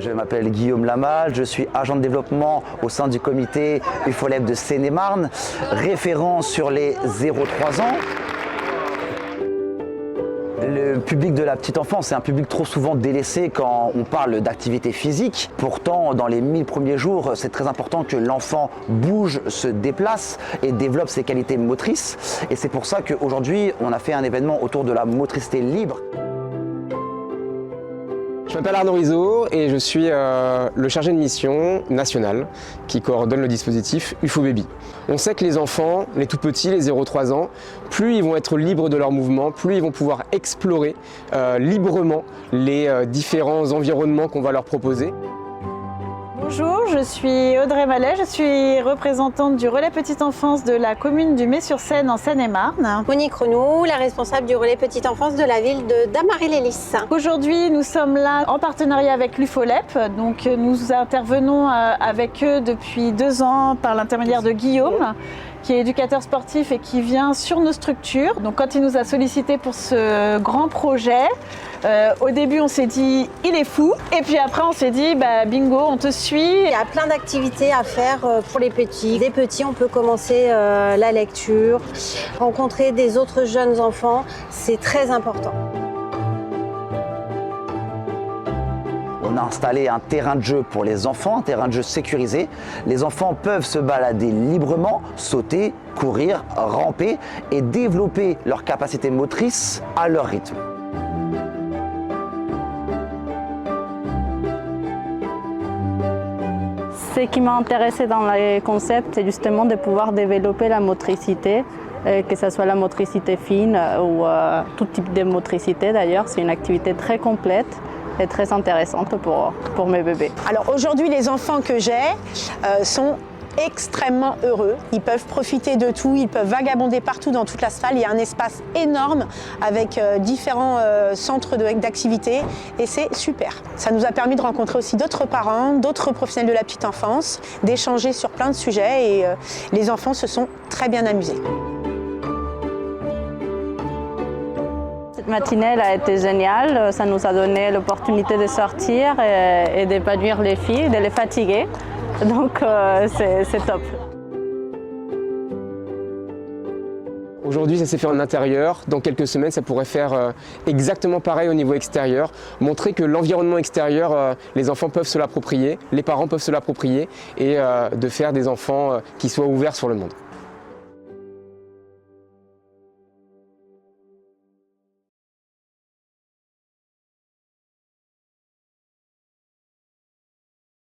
Je m'appelle Guillaume Lamal, je suis agent de développement au sein du comité UFOLEP de Seine-et-Marne, référent sur les 0-3 ans. Le public de la petite enfance, c'est un public trop souvent délaissé quand on parle d'activité physique. Pourtant, dans les 1000 premiers jours, c'est très important que l'enfant bouge, se déplace et développe ses qualités motrices. Et c'est pour ça qu'aujourd'hui, on a fait un événement autour de la motricité libre. Je m'appelle Arnaud Rizzo et je suis le chargé de mission national qui coordonne le dispositif UFO-Baby. On sait que les enfants, les tout petits, les 0-3 ans, plus ils vont être libres de leurs mouvements, plus ils vont pouvoir explorer librement les différents environnements qu'on va leur proposer. Bonjour, je suis Audrey Mallet, je suis représentante du relais petite enfance de la commune du Mez-sur-Seine en Seine-et-Marne. Monique Renou, la responsable du relais petite enfance de la ville de Damary-les-Lys. Aujourd'hui, nous sommes là en partenariat avec l'UFOLEP. Donc, nous intervenons avec eux depuis 2 ans par l'intermédiaire de Guillaume, qui est éducateur sportif et qui vient sur nos structures. Donc quand il nous a sollicité pour ce grand projet, au début on s'est dit il est fou, et puis après on s'est dit bingo, on te suit. Il y a plein d'activités à faire pour les petits. Des petits, on peut commencer la lecture, rencontrer des autres jeunes enfants, c'est très important. On a installé un terrain de jeu pour les enfants, un terrain de jeu sécurisé. Les enfants peuvent se balader librement, sauter, courir, ramper et développer leurs capacités motrices à leur rythme. Ce qui m'a intéressé dans le concept, c'est justement de pouvoir développer la motricité, que ce soit la motricité fine ou tout type de motricité d'ailleurs. C'est une activité très complète et très intéressante pour mes bébés. Alors aujourd'hui, les enfants que j'ai sont extrêmement heureux. Ils peuvent profiter de tout, ils peuvent vagabonder partout dans toute la salle. Il y a un espace énorme avec différents centres d'activité et c'est super. Ça nous a permis de rencontrer aussi d'autres parents, d'autres professionnels de la petite enfance, d'échanger sur plein de sujets et les enfants se sont très bien amusés. Cette matinée elle a été géniale, ça nous a donné l'opportunité de sortir et d'épanouir les filles, de les fatiguer, donc c'est top. Aujourd'hui, ça s'est fait en intérieur. Dans quelques semaines, ça pourrait faire exactement pareil au niveau extérieur. Montrer que l'environnement extérieur, les enfants peuvent se l'approprier, les parents peuvent se l'approprier et de faire des enfants qui soient ouverts sur le monde.